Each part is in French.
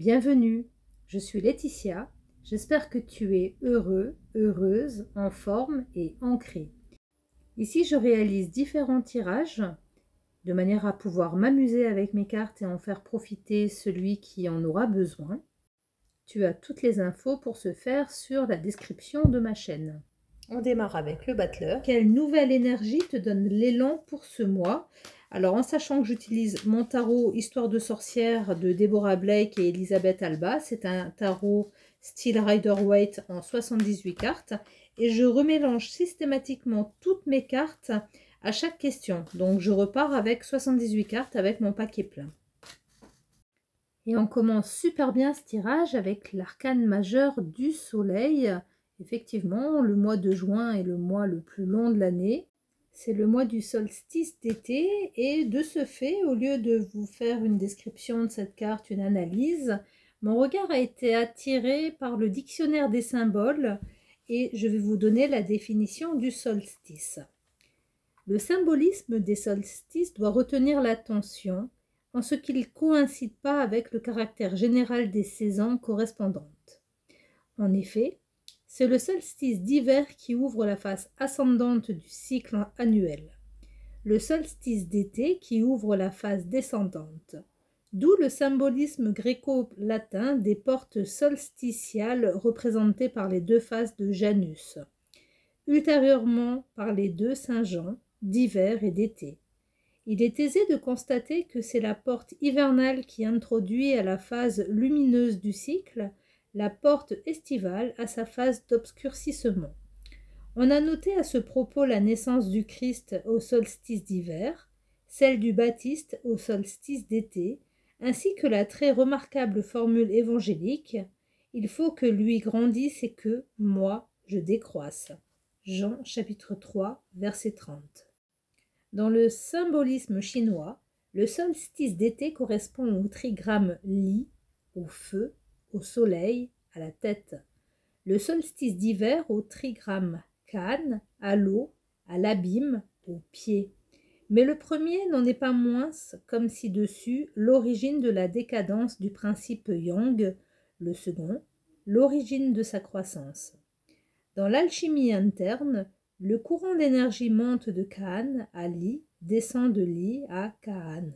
Bienvenue, je suis Laetitia, j'espère que tu es heureux, heureuse, en forme et ancré. Ici, je réalise différents tirages de manière à pouvoir m'amuser avec mes cartes et en faire profiter celui qui en aura besoin. Tu as toutes les infos pour ce faire sur la description de ma chaîne. On démarre avec le battleur. Quelle nouvelle énergie te donne l'élan pour ce mois? Alors, en sachant que j'utilise mon tarot Histoire de sorcière de Deborah Blake et Elisabeth Alba, c'est un tarot style Rider-Waite en 78 cartes. Et je remélange systématiquement toutes mes cartes à chaque question. Donc, je repars avec 78 cartes avec mon paquet plein. Et on commence super bien ce tirage avec l'arcane majeur du soleil. Effectivement, le mois de juin est le mois le plus long de l'année. C'est le mois du solstice d'été et de ce fait, au lieu de vous faire une description de cette carte, une analyse, mon regard a été attiré par le dictionnaire des symboles et je vais vous donner la définition du solstice. Le symbolisme des solstices doit retenir l'attention en ce qu'il ne coïncide pas avec le caractère général des saisons correspondantes. En effet, c'est le solstice d'hiver qui ouvre la face ascendante du cycle annuel, le solstice d'été qui ouvre la face descendante, d'où le symbolisme gréco-latin des portes solsticiales représentées par les deux faces de Janus, ultérieurement par les deux Saint-Jean, d'hiver et d'été. Il est aisé de constater que c'est la porte hivernale qui introduit à la phase lumineuse du cycle la porte estivale à sa phase d'obscurcissement. On a noté à ce propos la naissance du Christ au solstice d'hiver, celle du Baptiste au solstice d'été, ainsi que la très remarquable formule évangélique « Il faut que lui grandisse et que, moi, je décroisse ». Jean chapitre 3, verset 30. Dans le symbolisme chinois, le solstice d'été correspond au trigramme Li, au feu, au soleil, à la tête. Le solstice d'hiver au trigramme Kan, à l'eau, à l'abîme, aux pieds. Mais le premier n'en est pas moins, comme ci-dessus, l'origine de la décadence du principe Yang, le second, l'origine de sa croissance. Dans l'alchimie interne, le courant d'énergie monte de Kaan à Li, descend de Li à Kaan.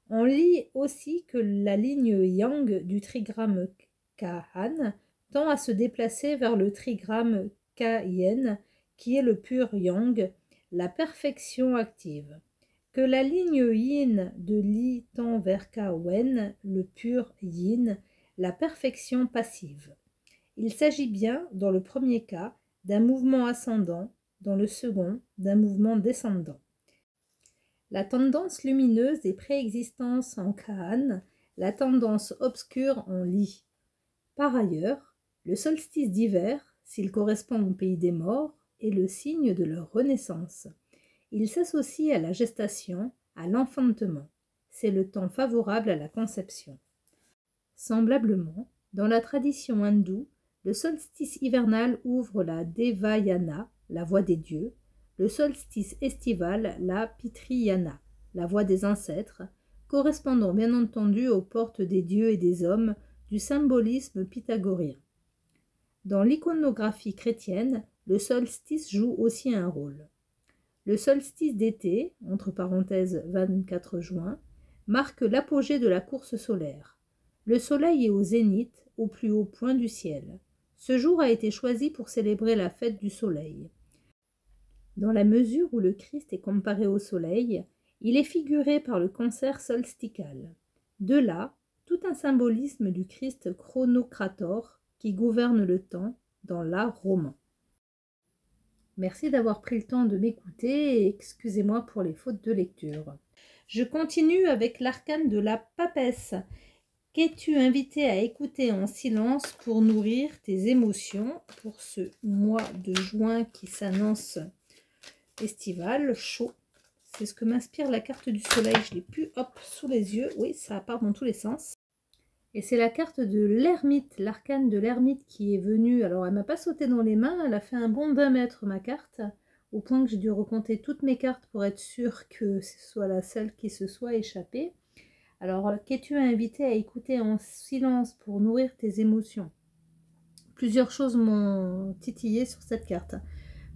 On lit aussi que la ligne Yang du trigramme Kaan tend à se déplacer vers le trigramme Ka-Yen, qui est le pur Yang, la perfection active. Que la ligne Yin de Li tend vers Ka-Wen, le pur Yin, la perfection passive. Il s'agit bien, dans le premier cas, d'un mouvement ascendant, dans le second, d'un mouvement descendant. La tendance lumineuse est préexistence en Kaan, la tendance obscure en Li. Par ailleurs, le solstice d'hiver, s'il correspond au pays des morts, est le signe de leur renaissance. Il s'associe à la gestation, à l'enfantement. C'est le temps favorable à la conception. Semblablement, dans la tradition hindoue, le solstice hivernal ouvre la Devayana, la voie des dieux, le solstice estival, la Pitriyana, la voie des ancêtres, correspondant bien entendu aux portes des dieux et des hommes du symbolisme pythagorien. Dans l'iconographie chrétienne, le solstice joue aussi un rôle. Le solstice d'été, entre parenthèses 24 juin, marque l'apogée de la course solaire. Le soleil est au zénith, au plus haut point du ciel. Ce jour a été choisi pour célébrer la fête du soleil. Dans la mesure où le Christ est comparé au soleil, il est figuré par le concert solstical. De là, tout un symbolisme du Christ chronocrator qui gouverne le temps dans l'art romain. Merci d'avoir pris le temps de m'écouter et excusez-moi pour les fautes de lecture. Je continue avec l'arcane de la papesse. Qu'es-tu invité à écouter en silence pour nourrir tes émotions pour ce mois de juin qui s'annonce estival, chaud? C'est ce que m'inspire la carte du soleil. Je l'ai plus sous les yeux. Oui, ça part dans tous les sens. Et c'est la carte de l'ermite, l'arcane de l'ermite qui est venue. Alors, elle m'a pas sauté dans les mains. Elle a fait un bond d'1 mètre, ma carte, au point que j'ai dû recompter toutes mes cartes pour être sûre que ce soit la seule qui se soit échappée. Alors, qu'es-tu invité à écouter en silence pour nourrir tes émotions? Plusieurs choses m'ont titillé sur cette carte.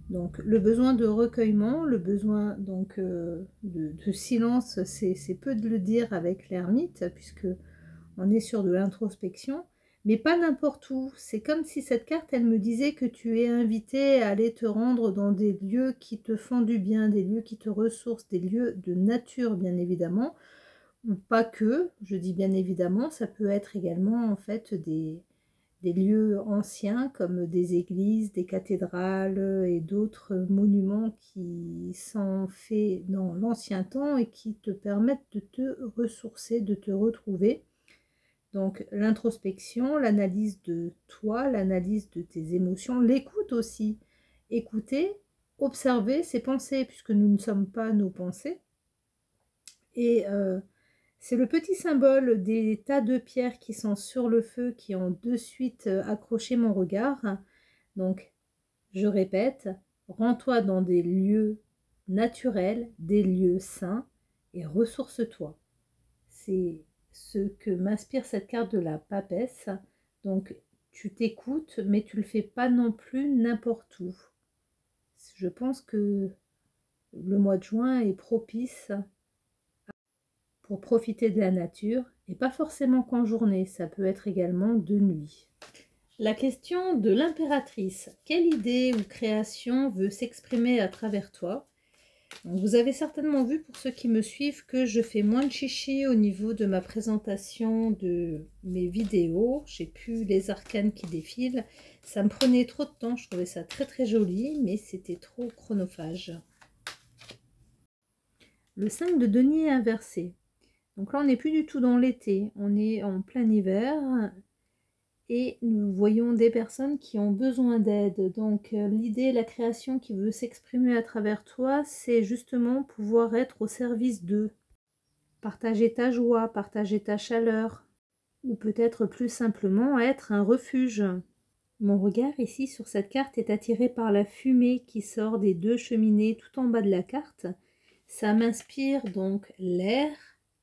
Donc, le besoin de recueillement, le besoin donc de silence, c'est peu de le dire avec l'ermite, puisque on est sur de l'introspection, mais pas n'importe où. C'est comme si cette carte, elle me disait que tu es invité à aller te rendre dans des lieux qui te font du bien, des lieux qui te ressourcent, des lieux de nature, bien évidemment, ou pas que, je dis bien évidemment, ça peut être également en fait des lieux anciens comme des églises, des cathédrales et d'autres monuments qui sont faits dans l'ancien temps et qui te permettent de te ressourcer, de te retrouver. Donc l'introspection, l'analyse de toi, l'analyse de tes émotions, l'écoute aussi. Écouter, observer ses pensées, puisque nous ne sommes pas nos pensées. Et c'est le petit symbole des tas de pierres qui sont sur le feu qui ont de suite accroché mon regard. Donc, je répète, rends-toi dans des lieux naturels, des lieux sains et ressource-toi. C'est ce que m'inspire cette carte de la papesse. Donc, tu t'écoutes, mais tu le fais pas non plus n'importe où. Je pense que le mois de juin est propice pour profiter de la nature, et pas forcément qu'en journée, ça peut être également de nuit. La question de l'impératrice. Quelle idée ou création veut s'exprimer à travers toi? Donc, vous avez certainement vu, pour ceux qui me suivent, que je fais moins de chichi au niveau de ma présentation de mes vidéos. J'ai plus les arcanes qui défilent. Ça me prenait trop de temps, je trouvais ça très très joli, mais c'était trop chronophage. Le 5 de denier inversé. Donc là, on n'est plus du tout dans l'été, on est en plein hiver et nous voyons des personnes qui ont besoin d'aide. Donc l'idée, la création qui veut s'exprimer à travers toi, c'est justement pouvoir être au service d'eux. Partager ta joie, partager ta chaleur, ou peut-être plus simplement être un refuge. Mon regard ici sur cette carte est attiré par la fumée qui sort des 2 cheminées tout en bas de la carte. Ça m'inspire donc l'air,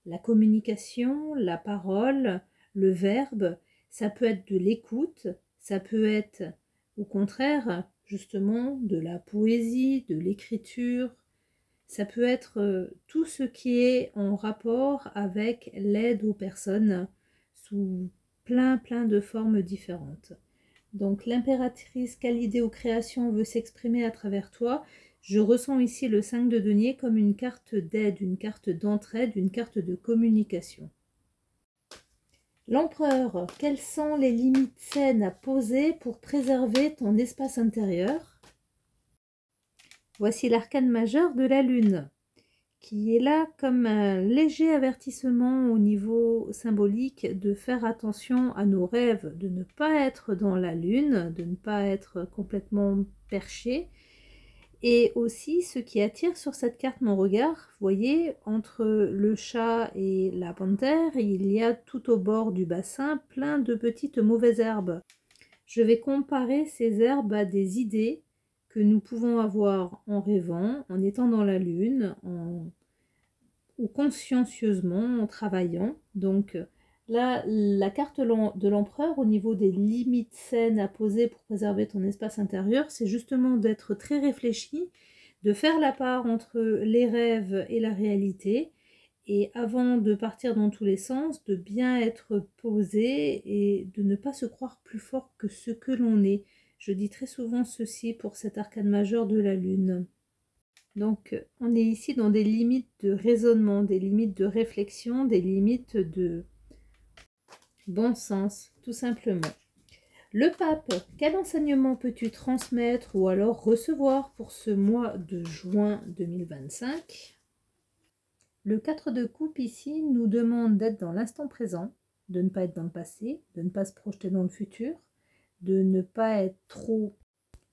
la communication, la parole, le verbe. Ça peut être de l'écoute, ça peut être au contraire justement de la poésie, de l'écriture. Ça peut être tout ce qui est en rapport avec l'aide aux personnes sous plein de formes différentes. Donc l'impératrice, quelle idée ou création veut s'exprimer à travers toi? Je ressens ici le 5 de denier comme une carte d'aide, une carte d'entraide, une carte de communication. L'empereur, quelles sont les limites saines à poser pour préserver ton espace intérieur? Voici l'arcane majeur de la lune, qui est là comme un léger avertissement au niveau symbolique de faire attention à nos rêves, de ne pas être dans la lune, de ne pas être complètement perché. Et aussi, ce qui attire sur cette carte mon regard, vous voyez, entre le chat et la panthère, il y a tout au bord du bassin plein de petites mauvaises herbes. Je vais comparer ces herbes à des idées que nous pouvons avoir en rêvant, en étant dans la lune, ou consciencieusement, en travaillant. Donc là, la carte de l'empereur au niveau des limites saines à poser pour préserver ton espace intérieur, c'est justement d'être très réfléchi, de faire la part entre les rêves et la réalité, et avant de partir dans tous les sens, de bien être posé et de ne pas se croire plus fort que ce que l'on est. Je dis très souvent ceci pour cet arcane majeur de la lune. Donc, on est ici dans des limites de raisonnement, des limites de réflexion, des limites de bon sens, tout simplement. Le pape, quel enseignement peux-tu transmettre ou alors recevoir pour ce mois de juin 2025? Le 4 de coupe ici nous demande d'être dans l'instant présent, de ne pas être dans le passé, de ne pas se projeter dans le futur, de ne pas être trop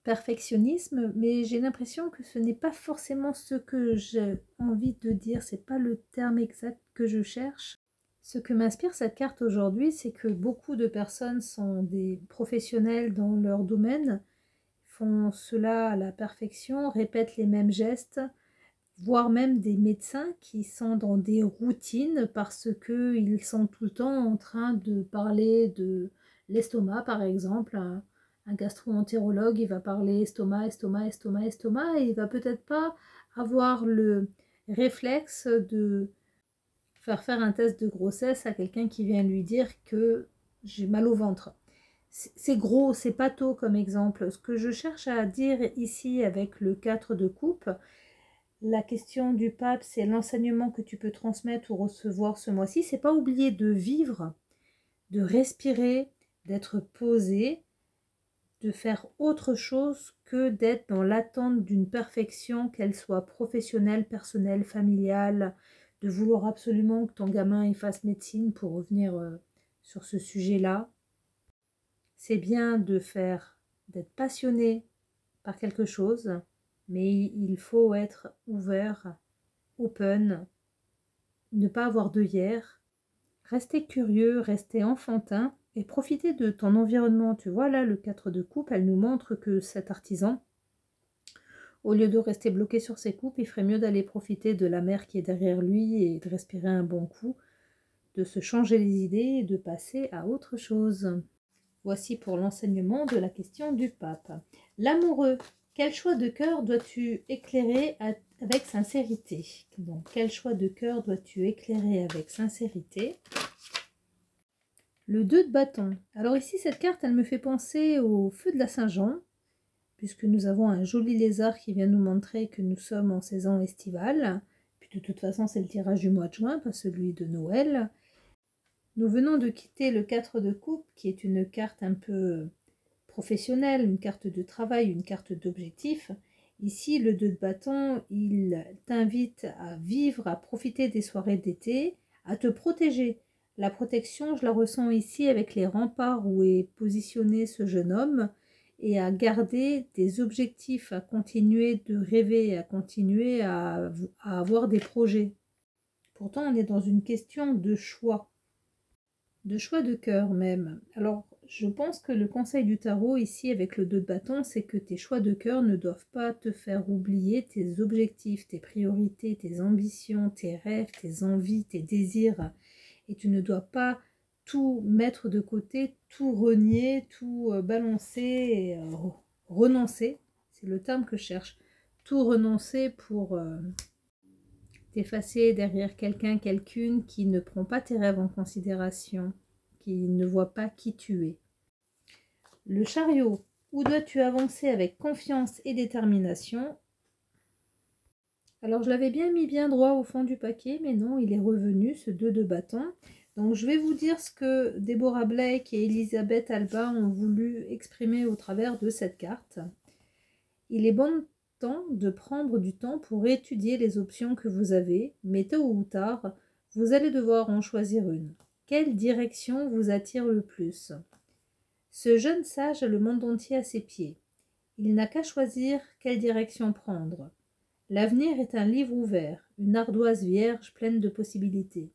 perfectionnisme, mais j'ai l'impression que ce n'est pas forcément ce que j'ai envie de dire, c'est pas le terme exact que je cherche. Ce que m'inspire cette carte aujourd'hui, c'est que beaucoup de personnes sont des professionnels dans leur domaine, font cela à la perfection, répètent les mêmes gestes, voire même des médecins qui sont dans des routines parce qu'ils sont tout le temps en train de parler de l'estomac, par exemple. Un gastro-entérologue, il va parler estomac, estomac, estomac, estomac, et il va peut-être pas avoir le réflexe de faire un test de grossesse à quelqu'un qui vient lui dire que j'ai mal au ventre. C'est gros, c'est pâteau comme exemple. Ce que je cherche à dire ici avec le 4 de coupe, la question du pape, c'est l'enseignement que tu peux transmettre ou recevoir ce mois-ci. C'est pas oublier de vivre, de respirer, d'être posé, de faire autre chose que d'être dans l'attente d'une perfection, qu'elle soit professionnelle, personnelle, familiale, de vouloir absolument que ton gamin y fasse médecine pour revenir sur ce sujet-là. C'est bien d'être passionné par quelque chose, mais il faut être ouvert, open, ne pas avoir d'œillères, rester curieux, rester enfantin et profiter de ton environnement. Tu vois là, le 4 de coupe, elle nous montre que cet artisan, au lieu de rester bloqué sur ses coupes, il ferait mieux d'aller profiter de la mer qui est derrière lui et de respirer un bon coup, de se changer les idées et de passer à autre chose. Voici pour l'enseignement de la question du pape. L'amoureux, quel choix de cœur dois-tu éclairer avec sincérité? Donc, quel choix de cœur dois-tu éclairer avec sincérité? Le 2 de bâton. Alors ici, cette carte, elle me fait penser au feu de la Saint-Jean, puisque nous avons un joli lézard qui vient nous montrer que nous sommes en saison estivale. Puis de toute façon, c'est le tirage du mois de juin, pas celui de Noël. Nous venons de quitter le 4 de coupe, qui est une carte un peu professionnelle, une carte de travail, une carte d'objectif. Ici, le 2 de bâton, il t'invite à vivre, à profiter des soirées d'été, à te protéger. La protection, je la ressens ici avec les remparts où est positionné ce jeune homme, et à garder des objectifs, à continuer de rêver, à continuer à avoir des projets. Pourtant, on est dans une question de choix de cœur même. Alors, je pense que le conseil du tarot ici avec le 2 de bâton, c'est que tes choix de cœur ne doivent pas te faire oublier tes objectifs, tes priorités, tes ambitions, tes rêves, tes envies, tes désirs. Et tu ne dois pas tout mettre de côté, tout renier, tout balancer, et, renoncer. C'est le terme que je cherche. Tout renoncer pour t'effacer derrière quelqu'un, quelqu'une qui ne prend pas tes rêves en considération, qui ne voit pas qui tu es. Le chariot, où dois-tu avancer avec confiance et détermination? Alors je l'avais bien mis bien droit au fond du paquet, mais non, il est revenu, ce 2 de bâton. Donc je vais vous dire ce que Deborah Blake et Elisabeth Alba ont voulu exprimer au travers de cette carte. Il est bon temps de prendre du temps pour étudier les options que vous avez, mais tôt ou tard, vous allez devoir en choisir une. Quelle direction vous attire le plus? Ce jeune sage a le monde entier à ses pieds. Il n'a qu'à choisir quelle direction prendre. L'avenir est un livre ouvert, une ardoise vierge pleine de possibilités.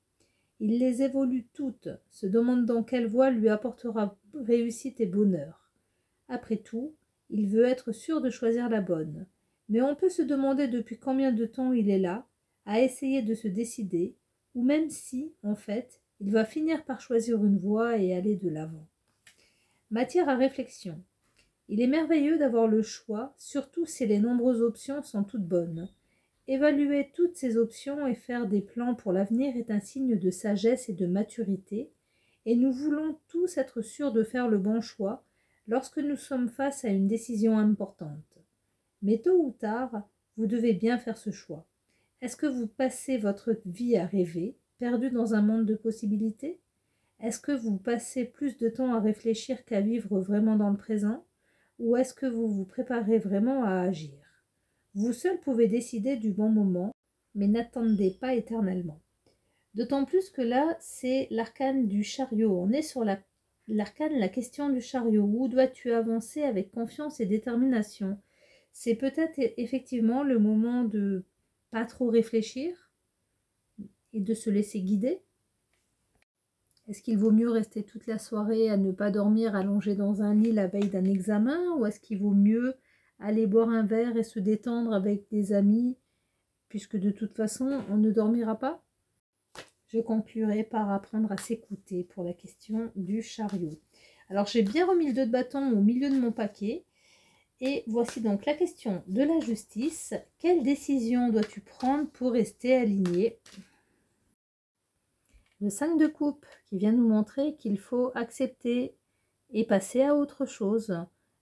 Il les évolue toutes, se demandant quelle voie lui apportera réussite et bonheur. Après tout, il veut être sûr de choisir la bonne. Mais on peut se demander depuis combien de temps il est là, à essayer de se décider, ou même si, en fait, il va finir par choisir une voie et aller de l'avant. Matière à réflexion. Il est merveilleux d'avoir le choix, surtout si les nombreuses options sont toutes bonnes. Évaluer toutes ces options et faire des plans pour l'avenir est un signe de sagesse et de maturité, et nous voulons tous être sûrs de faire le bon choix lorsque nous sommes face à une décision importante. Mais tôt ou tard, vous devez bien faire ce choix. Est-ce que vous passez votre vie à rêver, perdu dans un monde de possibilités? Est-ce que vous passez plus de temps à réfléchir qu'à vivre vraiment dans le présent? Ou est-ce que vous vous préparez vraiment à agir? Vous seul pouvez décider du bon moment, mais n'attendez pas éternellement. D'autant plus que là, c'est l'arcane du chariot. On est sur l'arcane, la question du chariot. Où dois-tu avancer avec confiance et détermination? C'est peut-être effectivement le moment de pas trop réfléchir et de se laisser guider. Est-ce qu'il vaut mieux rester toute la soirée à ne pas dormir allongé dans un lit la veille d'un examen, ou est-ce qu'il vaut mieux aller boire un verre et se détendre avec des amis puisque de toute façon, on ne dormira pas. Je conclurai par apprendre à s'écouter pour la question du chariot. Alors, j'ai bien remis le 2 de bâton au milieu de mon paquet. Et voici donc la question de la justice. Quelle décision dois-tu prendre pour rester aligné? Le 5 de coupe qui vient nous montrer qu'il faut accepter et passer à autre chose.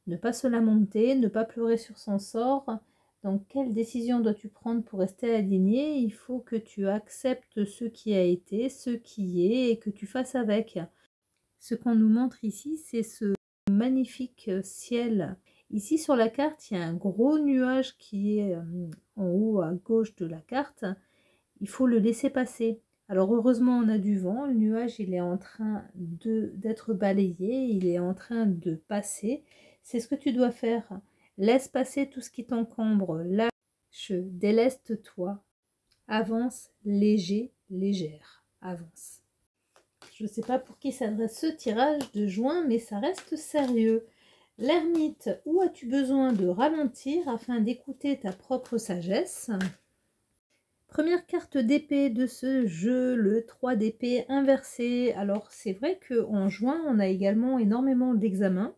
Ne pas se lamenter, ne pas pleurer sur son sort. Donc, quelle décision dois-tu prendre pour rester aligné? Il faut que tu acceptes ce qui a été, ce qui est, et que tu fasses avec. Ce qu'on nous montre ici, c'est ce magnifique ciel. Ici, sur la carte, il y a un gros nuage qui est en haut à gauche de la carte. Il faut le laisser passer. Alors, heureusement, on a du vent. Le nuage, il est en train d'être balayé. Il est en train de passer. C'est ce que tu dois faire. Laisse passer tout ce qui t'encombre. Lâche, déleste-toi. Avance, léger, légère. Avance. Je ne sais pas pour qui s'adresse ce tirage de juin, mais ça reste sérieux. L'ermite, où as-tu besoin de ralentir afin d'écouter ta propre sagesse? Première carte d'épée de ce jeu, le 3 d'épée inversé. Alors c'est vrai qu'en juin, on a également énormément d'examens.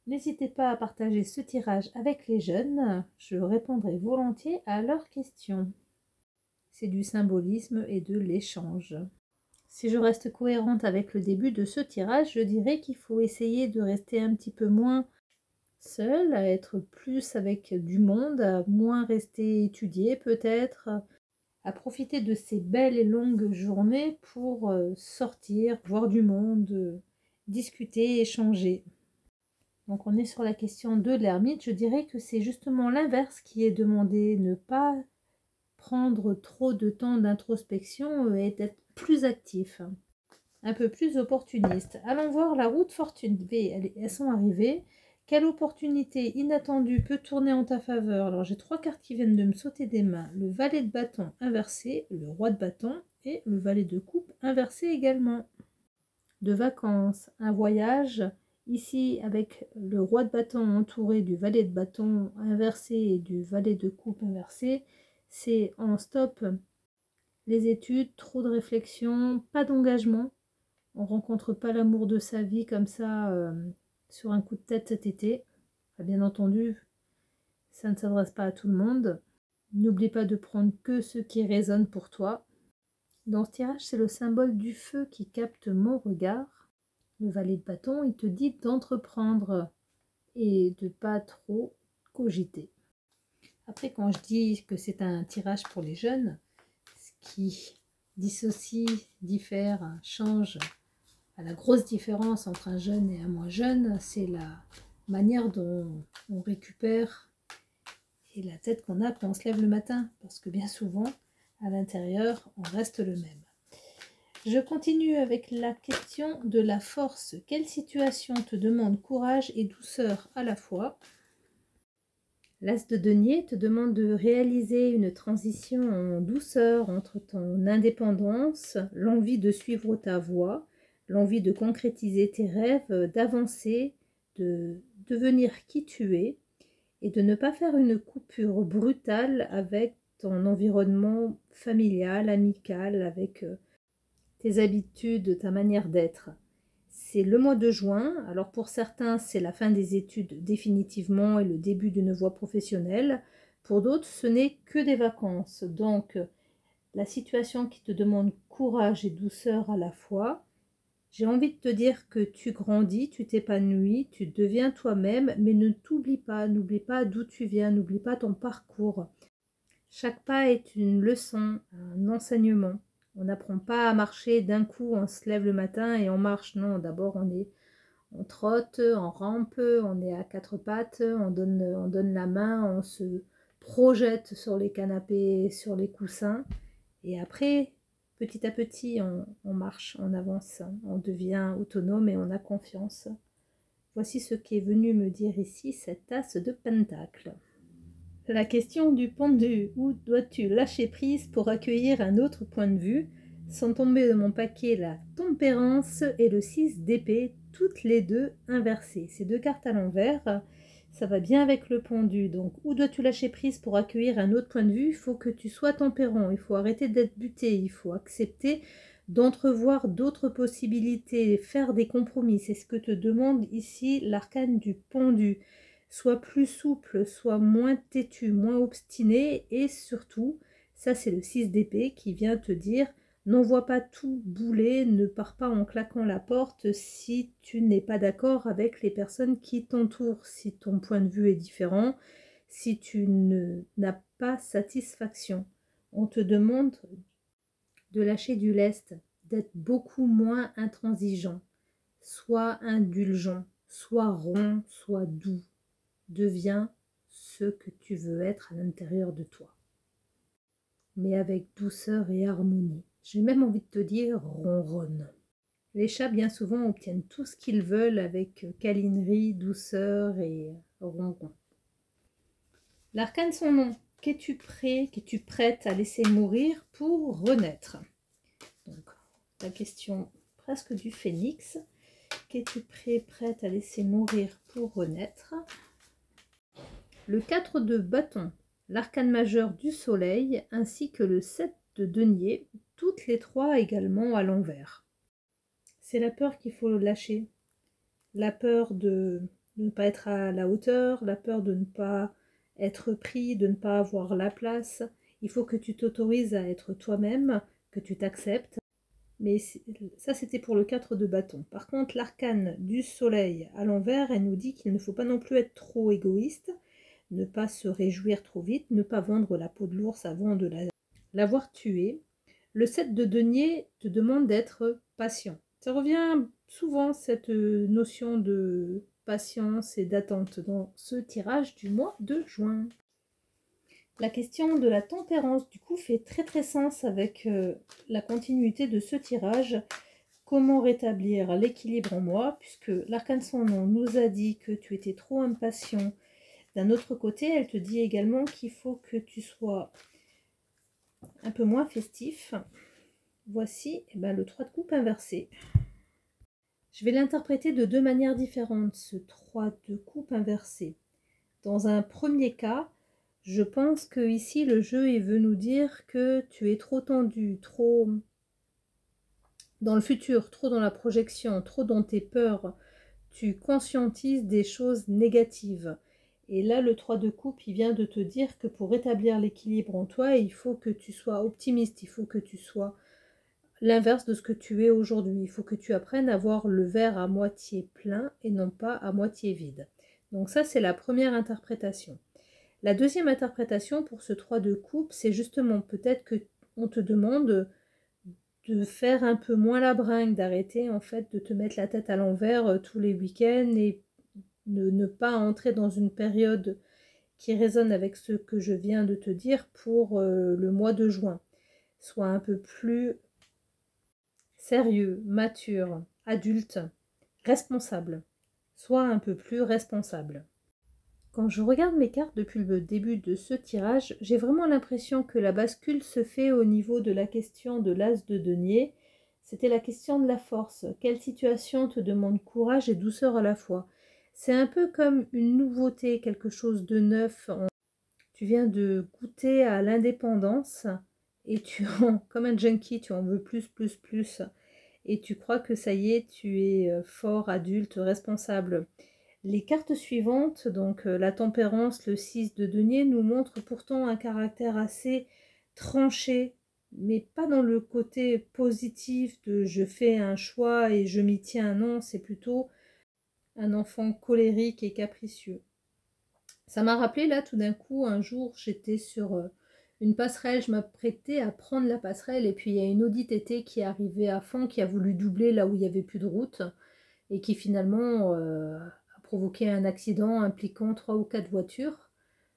N'hésitez pas à partager ce tirage avec les jeunes. Je répondrai volontiers à leurs questions. C'est du symbolisme et de l'échange. Si je reste cohérente avec le début de ce tirage, je dirais qu'il faut essayer de rester un petit peu moins seul, à être plus avec du monde, à moins rester étudié peut-être, à profiter de ces belles et longues journées pour sortir, voir du monde, discuter, échanger. Donc on est sur la question de l'ermite. Je dirais que c'est justement l'inverse qui est demandé, ne pas prendre trop de temps d'introspection et d'être plus actif, un peu plus opportuniste. Allons voir la roue de fortune. Elles sont arrivées. Quelle opportunité inattendue peut tourner en ta faveur? Alors j'ai 3 cartes qui viennent de me sauter des mains. Le valet de bâton inversé, le roi de bâton et le valet de coupe inversé également. De vacances, un voyage. Ici avec le roi de bâton entouré du valet de bâton inversé et du valet de coupe inversé. C'est en stop les études, trop de réflexion, pas d'engagement. On ne rencontre pas l'amour de sa vie comme ça sur un coup de tête cet été. Bien entendu, ça ne s'adresse pas à tout le monde. N'oublie pas de prendre que ce qui résonne pour toi. Dans ce tirage, c'est le symbole du feu qui capte mon regard. Le valet de bâton, il te dit d'entreprendre et de pas trop cogiter. Après, quand je dis que c'est un tirage pour les jeunes, ce qui dissocie, diffère, change, la grosse différence entre un jeune et un moins jeune, c'est la manière dont on récupère et la tête qu'on a quand on se lève le matin, parce que bien souvent, à l'intérieur, on reste le même. Je continue avec la question de la force. Quelle situation te demande courage et douceur à la fois? L'As de denier te demande de réaliser une transition en douceur entre ton indépendance, l'envie de suivre ta voie, l'envie de concrétiser tes rêves, d'avancer, de devenir qui tu es et de ne pas faire une coupure brutale avec ton environnement familial, amical, avec tes habitudes, ta manière d'être. C'est le mois de juin. Alors pour certains, c'est la fin des études définitivement et le début d'une voie professionnelle. Pour d'autres, ce n'est que des vacances. Donc, la situation qui te demande courage et douceur à la fois, j'ai envie de te dire que tu grandis, tu t'épanouis, tu deviens toi-même, mais ne t'oublie pas, n'oublie pas d'où tu viens, n'oublie pas ton parcours. Chaque pas est une leçon, un enseignement. On n'apprend pas à marcher d'un coup, on se lève le matin et on marche. Non, d'abord on trotte, on rampe, on est à 4 pattes, on donne la main, on se projette sur les canapés, sur les coussins. Et après, petit à petit, on marche, on avance, on devient autonome et on a confiance. Voici ce qui est venu me dire ici cette as de pentacle. La question du pendu, où dois-tu lâcher prise pour accueillir un autre point de vue? Sont tombés de mon paquet la tempérance et le 6 d'épée, toutes les deux inversées. Ces 2 cartes à l'envers, ça va bien avec le pendu. Donc, où dois-tu lâcher prise pour accueillir un autre point de vue? Il faut que tu sois tempérant, il faut arrêter d'être buté, il faut accepter d'entrevoir d'autres possibilités, faire des compromis. C'est ce que te demande ici l'arcane du pendu. Sois plus souple, sois moins têtu, moins obstiné et surtout, ça c'est le 6 d'épée qui vient te dire n'envoie pas tout bouler, ne pars pas en claquant la porte si tu n'es pas d'accord avec les personnes qui t'entourent, si ton point de vue est différent, si tu n'as pas satisfaction. On te demande de lâcher du lest, d'être beaucoup moins intransigeant. Sois indulgent, sois rond, sois doux. Deviens ce que tu veux être à l'intérieur de toi, mais avec douceur et harmonie. J'ai même envie de te dire ronronne. Les chats, bien souvent, obtiennent tout ce qu'ils veulent avec câlinerie, douceur et ronron. L'arcane son nom. Qu'es-tu prêt, qu'es-tu prête à laisser mourir pour renaître? Donc, la question presque du phénix. Qu'es-tu prêt, prête à laisser mourir pour renaître? Le 4 de bâton, l'arcane majeur du soleil, ainsi que le 7 de denier, toutes les trois également à l'envers. C'est la peur qu'il faut lâcher. La peur de ne pas être à la hauteur, la peur de ne pas être pris, de ne pas avoir la place. Il faut que tu t'autorises à être toi-même, que tu t'acceptes. Mais ça, c'était pour le 4 de bâton. Par contre, l'arcane du soleil à l'envers, elle nous dit qu'il ne faut pas non plus être trop égoïste, ne pas se réjouir trop vite, ne pas vendre la peau de l'ours avant de l'avoir tué. Le 7 de denier te demande d'être patient. Ça revient souvent, cette notion de patience et d'attente dans ce tirage du mois de juin. La question de la tempérance, du coup, fait très sens avec la continuité de ce tirage. Comment rétablir l'équilibre en moi, puisque l'arcane son nom nous a dit que tu étais trop impatient. D'un autre côté, elle te dit également qu'il faut que tu sois un peu moins festif. Voici le 3 de coupe inversé. Je vais l'interpréter de deux manières différentes, ce 3 de coupe inversé. Dans un premier cas, je pense que ici le jeu veut nous dire que tu es trop tendu, trop dans le futur, trop dans la projection, trop dans tes peurs. Tu conscientises des choses négatives. Et là, le 3 de coupe, il vient de te dire que pour rétablir l'équilibre en toi, il faut que tu sois optimiste, il faut que tu sois l'inverse de ce que tu es aujourd'hui. Il faut que tu apprennes à voir le verre à moitié plein et non pas à moitié vide. Donc ça, c'est la première interprétation. La deuxième interprétation pour ce 3 de coupe, c'est justement peut-être que on te demande de faire un peu moins la bringue, d'arrêter en fait de te mettre la tête à l'envers tous les week-ends et ne pas entrer dans une période qui résonne avec ce que je viens de te dire pour le mois de juin. Sois un peu plus sérieux, mature, adulte, responsable. Sois un peu plus responsable. Quand je regarde mes cartes depuis le début de ce tirage, j'ai vraiment l'impression que la bascule se fait au niveau de la question de l'as de denier. C'était la question de la force. Quelle situation te demande courage et douceur à la fois? C'est un peu comme une nouveauté, quelque chose de neuf. Tu viens de goûter à l'indépendance et comme un junkie, tu en veux plus. Et tu crois que ça y est, tu es fort, adulte, responsable. Les cartes suivantes, donc la tempérance, le 6 de denier, nous montrent pourtant un caractère assez tranché, mais pas dans le côté positif de je fais un choix et je m'y tiens. Non, c'est plutôt un enfant colérique et capricieux. Ça m'a rappelé là tout d'un coup, un jour j'étais sur une passerelle, je m'apprêtais à prendre la passerelle et puis il y a une Audi TT qui est arrivée à fond, qui a voulu doubler là où il n'y avait plus de route et qui finalement a provoqué un accident impliquant 3 ou 4 voitures.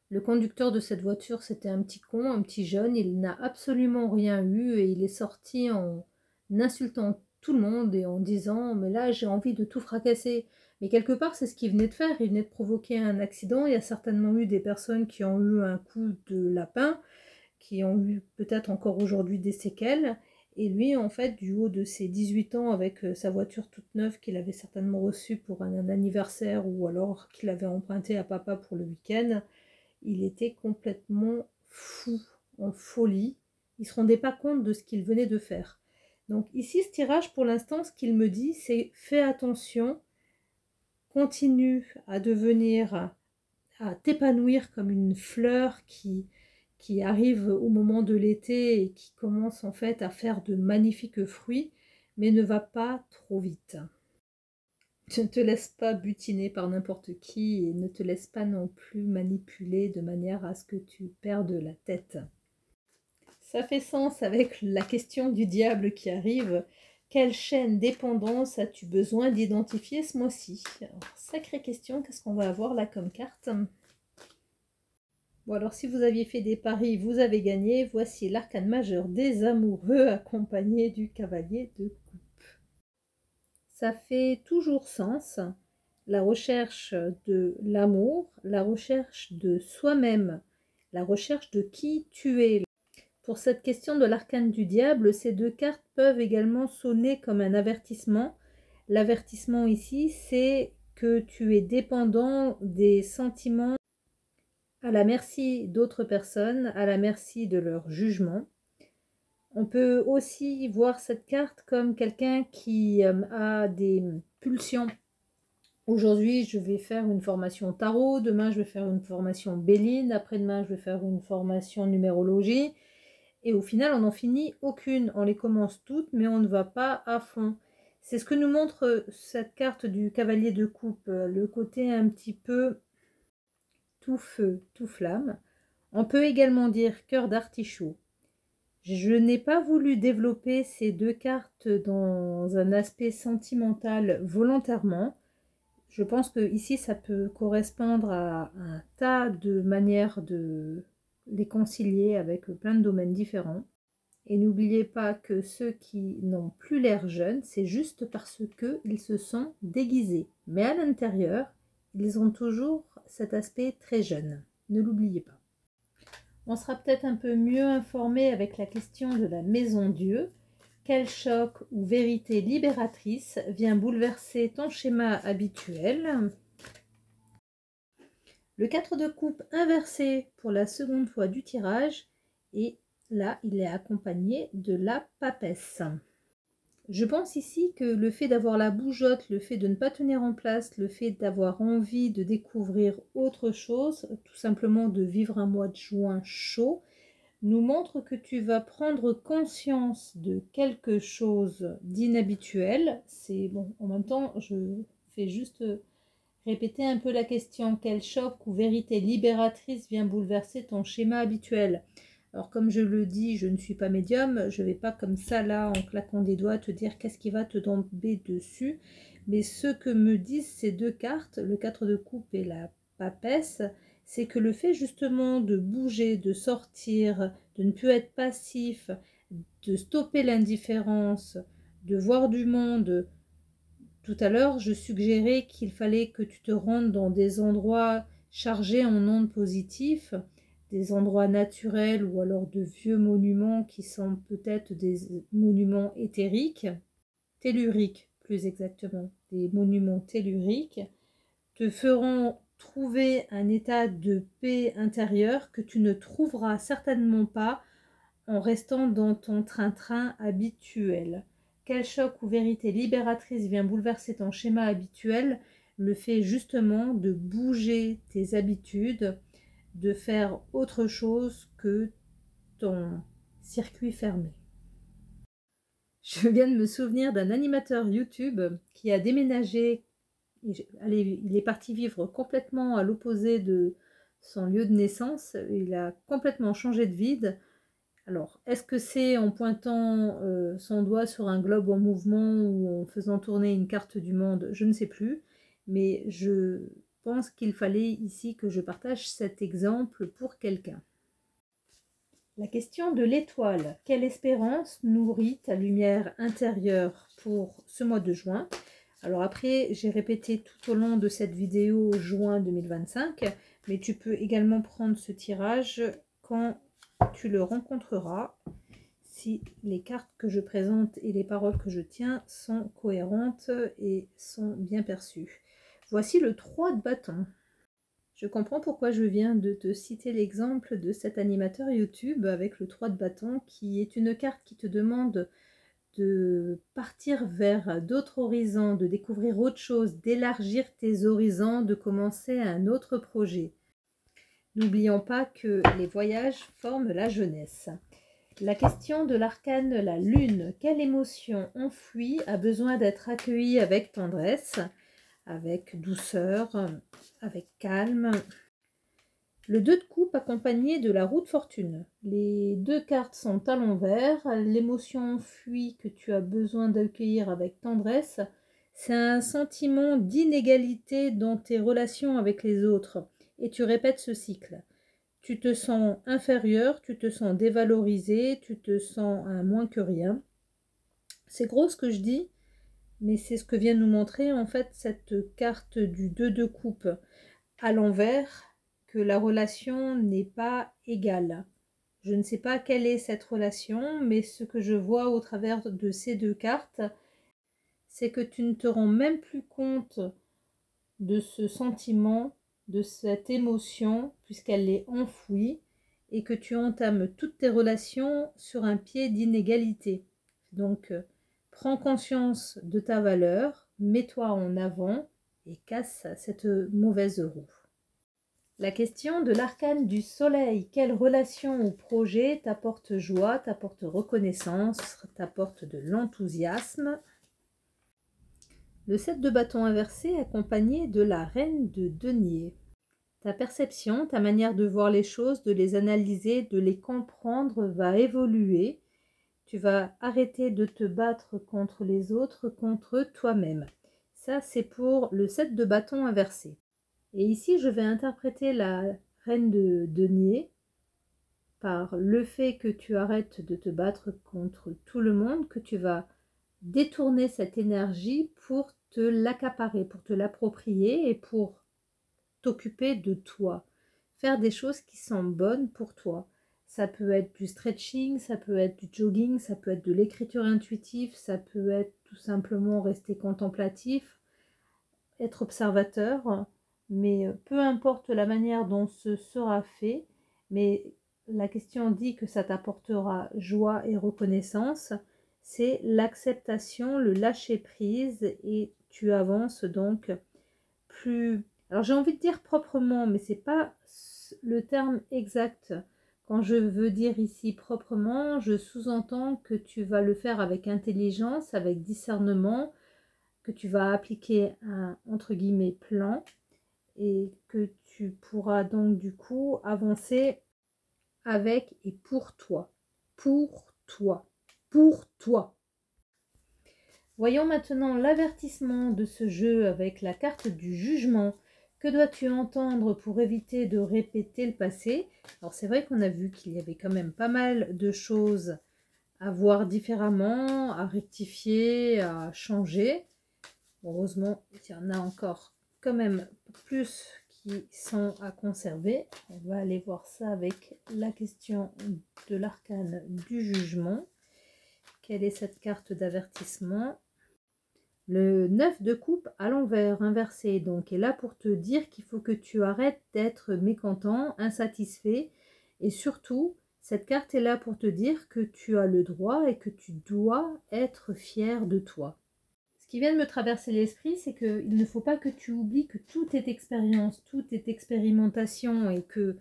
Le conducteur de cette voiture, c'était un petit con, un petit jeune, il n'a absolument rien eu et il est sorti en insultant tout le monde et en disant « mais là j'ai envie de tout fracasser ». Mais quelque part, c'est ce qu'il venait de faire, il venait de provoquer un accident, il y a certainement eu des personnes qui ont eu un coup de lapin, qui ont eu peut-être encore aujourd'hui des séquelles, Et lui, en fait, du haut de ses 18 ans, avec sa voiture toute neuve qu'il avait certainement reçue pour un anniversaire ou alors qu'il avait emprunté à papa pour le week-end, il était complètement fou, en folie. Il ne se rendait pas compte de ce qu'il venait de faire. Donc ici, ce tirage, pour l'instant, ce qu'il me dit, c'est fais attention, continue à devenir, à t'épanouir comme une fleur qui arrive au moment de l'été et qui commence en fait à faire de magnifiques fruits, mais ne va pas trop vite. Ne te laisse pas butiner par n'importe qui et ne te laisse pas non plus manipuler de manière à ce que tu perdes la tête. Ça fait sens avec la question du diable qui arrive. Quelle chaîne dépendance as-tu besoin d'identifier ce mois-ci? Sacrée question, qu'est-ce qu'on va avoir là comme carte? Bon, alors si vous aviez fait des paris, vous avez gagné. Voici l'arcane majeur des amoureux accompagné du cavalier de coupe. Ça fait toujours sens. La recherche de l'amour, la recherche de soi-même, la recherche de qui tu es. Pour cette question de l'arcane du diable, ces deux cartes peuvent également sonner comme un avertissement. L'avertissement ici, c'est que tu es dépendant des sentiments à la merci d'autres personnes, à la merci de leur jugement. On peut aussi voir cette carte comme quelqu'un qui a des pulsions. Aujourd'hui, je vais faire une formation tarot, demain, je vais faire une formation Béline, après-demain, je vais faire une formation numérologie. Et au final, on n'en finit aucune. On les commence toutes, mais on ne va pas à fond. C'est ce que nous montre cette carte du cavalier de coupe, le côté un petit peu tout feu, tout flamme. On peut également dire cœur d'artichaut. Je n'ai pas voulu développer ces deux cartes dans un aspect sentimental volontairement. Je pense que ici ça peut correspondre à un tas de manières de les concilier avec plein de domaines différents. Et n'oubliez pas que ceux qui n'ont plus l'air jeunes, c'est juste parce qu'ils se sont déguisés. Mais à l'intérieur, ils ont toujours cet aspect très jeune. Ne l'oubliez pas. On sera peut-être un peu mieux informé avec la question de la maison Dieu. Quel choc ou vérité libératrice vient bouleverser ton schéma habituel? Le 4 de coupe inversé pour la seconde fois du tirage et là, il est accompagné de la papesse. Je pense ici que le fait d'avoir la bougeotte, le fait de ne pas tenir en place, le fait d'avoir envie de découvrir autre chose, tout simplement de vivre un mois de juin chaud, nous montre que tu vas prendre conscience de quelque chose d'inhabituel. C'est bon, en même temps, je fais juste répéter un peu la question. Quel choc ou vérité libératrice vient bouleverser ton schéma habituel? Alors comme je le dis, je ne suis pas médium, je ne vais pas comme ça là en claquant des doigts te dire qu'est-ce qui va te tomber dessus. Mais ce que me disent ces deux cartes, le 4 de coupe et la papesse, c'est que le fait justement de bouger, de sortir, de ne plus être passif, de stopper l'indifférence, de voir du monde. Tout à l'heure, je suggérais qu'il fallait que tu te rendes dans des endroits chargés en ondes positives, des endroits naturels ou alors de vieux monuments qui sont peut-être des monuments éthériques, telluriques plus exactement, des monuments telluriques, te feront trouver un état de paix intérieure que tu ne trouveras certainement pas en restant dans ton train-train habituel. Quel choc ou vérité libératrice vient bouleverser ton schéma habituel? Le fait justement de bouger tes habitudes, de faire autre chose que ton circuit fermé. Je viens de me souvenir d'un animateur YouTube qui a déménagé. Il est parti vivre complètement à l'opposé de son lieu de naissance. Il a complètement changé de vie. Alors, est-ce que c'est en pointant son doigt sur un globe en mouvement ou en faisant tourner une carte du monde? Je ne sais plus. Mais je pense qu'il fallait ici que je partage cet exemple pour quelqu'un. La question de l'étoile. Quelle espérance nourrit ta lumière intérieure pour ce mois de juin? Alors après, j'ai répété tout au long de cette vidéo juin 2025, mais tu peux également prendre ce tirage quand tu le rencontreras. si les cartes que je présente et les paroles que je tiens sont cohérentes et sont bien perçues. Voici le 3 de bâton. Je comprends pourquoi je viens de te citer l'exemple de cet animateur YouTube avec le 3 de bâton, qui est une carte qui te demande de partir vers d'autres horizons, de découvrir autre chose, d'élargir tes horizons, de commencer un autre projet. N'oublions pas que les voyages forment la jeunesse. La question de l'arcane la lune, quelle émotion enfouie a besoin d'être accueillie avec tendresse, avec douceur, avec calme? Le 2 de coupe accompagné de la roue de fortune. Les deux cartes sont à l'envers. L'émotion enfuie que tu as besoin d'accueillir avec tendresse, c'est un sentiment d'inégalité dans tes relations avec les autres. Et tu répètes ce cycle. Tu te sens inférieur, tu te sens dévalorisé, tu te sens un moins que rien. C'est gros ce que je dis, mais c'est ce que vient nous montrer en fait cette carte du 2 de coupe à l'envers, que la relation n'est pas égale. Je ne sais pas quelle est cette relation, mais ce que je vois au travers de ces deux cartes, c'est que tu ne te rends même plus compte de ce sentiment, de cette émotion, puisqu'elle est enfouie, et que tu entames toutes tes relations sur un pied d'inégalité. Donc, prends conscience de ta valeur, mets-toi en avant et casse cette mauvaise roue. La question de l'arcane du soleil, quelle relation ou projet t'apporte joie, t'apporte reconnaissance, t'apporte de l'enthousiasme? Le 7 de bâton inversé accompagné de la reine de denier. Ta perception, ta manière de voir les choses, de les analyser, de les comprendre va évoluer. Tu vas arrêter de te battre contre les autres, contre toi-même. Ça, c'est pour le 7 de bâton inversé. Et ici, je vais interpréter la reine de denier par le fait que tu arrêtes de te battre contre tout le monde, que tu vas détourner cette énergie pour te l'accaparer, pour te l'approprier et pour t'occuper de toi. Faire des choses qui sont bonnes pour toi. Ça peut être du stretching, ça peut être du jogging, ça peut être de l'écriture intuitive, ça peut être tout simplement rester contemplatif, être observateur. Mais peu importe la manière dont ce sera fait, mais la question dit que ça t'apportera joie et reconnaissance, c'est l'acceptation, le lâcher-prise, et tu avances donc plus... Alors j'ai envie de dire proprement, mais c'est pas le terme exact. Quand je veux dire ici proprement, je sous-entends que tu vas le faire avec intelligence, avec discernement, que tu vas appliquer un, entre guillemets, plan, et que tu pourras donc du coup avancer avec et pour toi. Pour toi. Pour toi. Voyons maintenant l'avertissement de ce jeu avec la carte du jugement. Que dois-tu entendre pour éviter de répéter le passé? Alors c'est vrai qu'on a vu qu'il y avait quand même pas mal de choses à voir différemment, à rectifier, à changer. Heureusement, il y en a encore quand même plus qui sont à conserver. On va aller voir ça avec la question de l'arcane du jugement. Quelle est cette carte d'avertissement? Le 9 de coupe à l'envers, inversé, donc est là pour te dire qu'il faut que tu arrêtes d'être mécontent, insatisfait, et surtout, cette carte est là pour te dire que tu as le droit et que tu dois être fier de toi. Ce qui vient de me traverser l'esprit, c'est qu'il ne faut pas que tu oublies que tout est expérience, tout est expérimentation, et que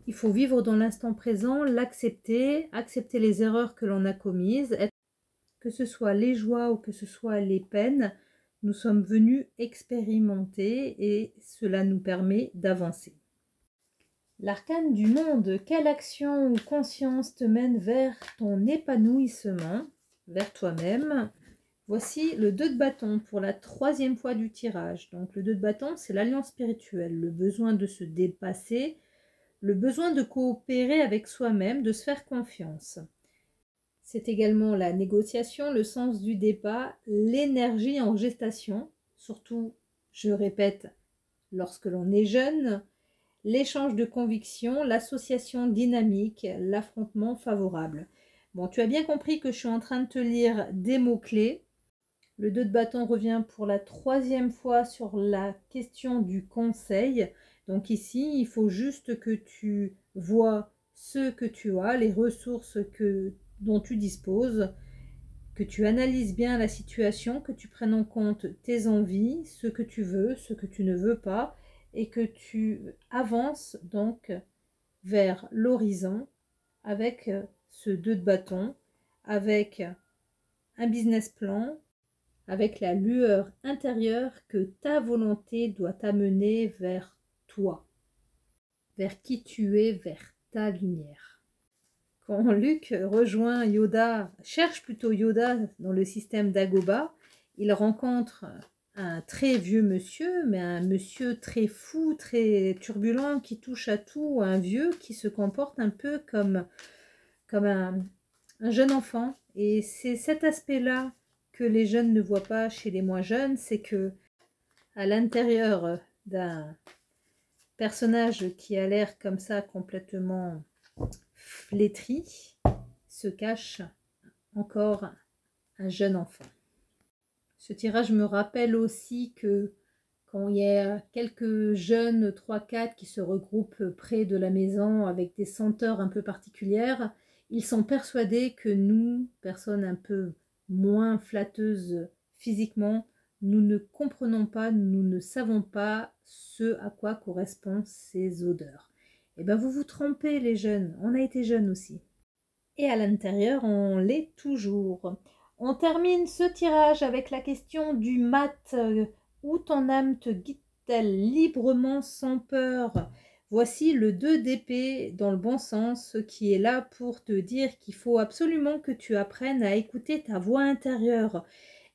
il faut vivre dans l'instant présent, l'accepter, accepter les erreurs que l'on a commises, que ce soit les joies ou que ce soit les peines, nous sommes venus expérimenter et cela nous permet d'avancer. L'arcane du monde, quelle action ou conscience te mène vers ton épanouissement, vers toi-même? Voici le 2 de bâton pour la 3e fois du tirage. Donc le 2 de bâton, c'est l'alliance spirituelle, le besoin de se dépasser, le besoin de coopérer avec soi-même, de se faire confiance. C'est également la négociation, le sens du débat, l'énergie en gestation, surtout, je répète, lorsque l'on est jeune, l'échange de convictions, l'association dynamique, l'affrontement favorable. Bon, tu as bien compris que je suis en train de te lire des mots-clés. Le 2 de bâton revient pour la 3e fois sur la question du conseil. Donc ici, il faut juste que tu vois ce que tu as, les ressources dont tu disposes, que tu analyses bien la situation, que tu prennes en compte tes envies, ce que tu veux, ce que tu ne veux pas, et que tu avances donc vers l'horizon avec ce 2 de bâton, avec un business plan, avec la lueur intérieure que ta volonté doit t'amener vers toi, vers qui tu es, vers ta lumière. Quand Luke rejoint Yoda, cherche plutôt Yoda dans le système d'Agoba, il rencontre un très vieux monsieur, mais un monsieur très fou, très turbulent, qui touche à tout, un vieux qui se comporte un peu comme un jeune enfant. Et c'est cet aspect-là que les jeunes ne voient pas chez les moins jeunes, c'est que à l'intérieur d'un personnage qui a l'air comme ça complètement flétri, se cache encore un jeune enfant. Ce tirage me rappelle aussi que quand il y a quelques jeunes, 3-4, qui se regroupent près de la maison avec des senteurs un peu particulières, ils sont persuadés que nous, personnes un peu moins flatteuses physiquement, nous ne comprenons pas, nous ne savons pas ce à quoi correspondent ces odeurs. Eh bien, vous vous trompez les jeunes, on a été jeunes aussi. Et à l'intérieur, on l'est toujours. On termine ce tirage avec la question du mat. Où ton âme te guide-t-elle librement sans peur? Voici le 2 d'épée dans le bon sens qui est là pour te dire qu'il faut absolument que tu apprennes à écouter ta voix intérieure.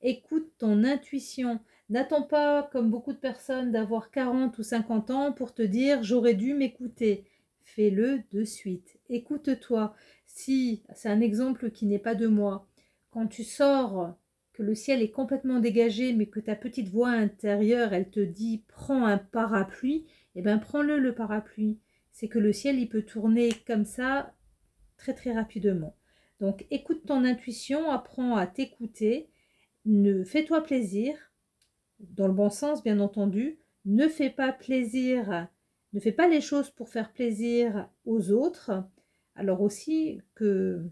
Écoute ton intuition. N'attends pas, comme beaucoup de personnes, d'avoir 40 ou 50 ans pour te dire « j'aurais dû m'écouter ». Fais-le de suite. Écoute-toi. Si, c'est un exemple qui n'est pas de moi, quand tu sors, que le ciel est complètement dégagé, mais que ta petite voix intérieure, elle te dit « prends un parapluie », eh bien prends-le le parapluie. C'est que le ciel, il peut tourner comme ça très très rapidement. Donc écoute ton intuition, apprends à t'écouter, fais-toi plaisir, dans le bon sens bien entendu, ne fais pas les choses pour faire plaisir aux autres. Alors aussi que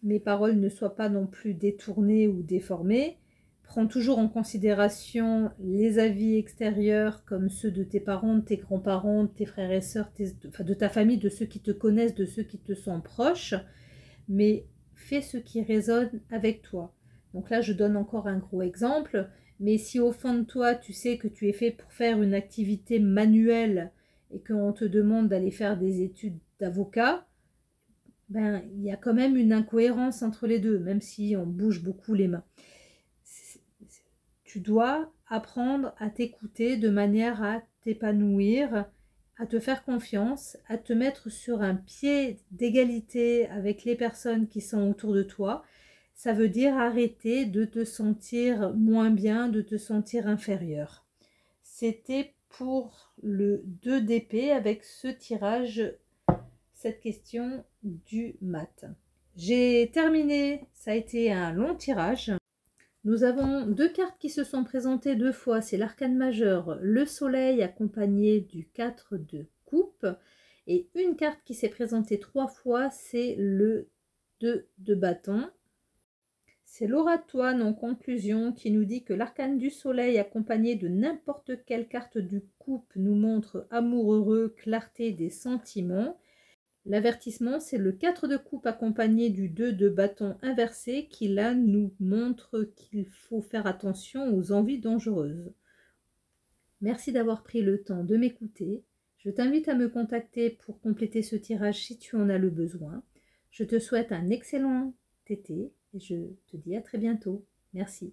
mes paroles ne soient pas non plus détournées ou déformées. Prends toujours en considération les avis extérieurs comme ceux de tes parents, de tes grands-parents, de tes frères et sœurs, de ta famille, de ceux qui te connaissent, de ceux qui te sont proches. Mais fais ce qui résonne avec toi. Donc là, je donne encore un gros exemple. Mais si au fond de toi, tu sais que tu es fait pour faire une activité manuelle et qu'on te demande d'aller faire des études d'avocat, ben, il y a quand même une incohérence entre les deux, même si on bouge beaucoup les mains. Tu dois apprendre à t'écouter de manière à t'épanouir, à te faire confiance, à te mettre sur un pied d'égalité avec les personnes qui sont autour de toi. Ça veut dire arrêter de te sentir moins bien, de te sentir inférieur. C'était pour le 2 d'épée avec ce tirage, cette question du mat. J'ai terminé, ça a été un long tirage. Nous avons 2 cartes qui se sont présentées 2 fois, c'est l'arcane majeur, le soleil accompagné du 4 de coupe, et une carte qui s'est présentée 3 fois, c'est le 2 de bâton. C'est Laura Toine en conclusion qui nous dit que l'arcane du soleil accompagné de n'importe quelle carte du coupe nous montre amour heureux, clarté des sentiments. L'avertissement, c'est le 4 de coupe accompagné du 2 de bâton inversé qui là nous montre qu'il faut faire attention aux envies dangereuses. Merci d'avoir pris le temps de m'écouter. Je t'invite à me contacter pour compléter ce tirage si tu en as le besoin. Je te souhaite un excellent été et je te dis à très bientôt. Merci.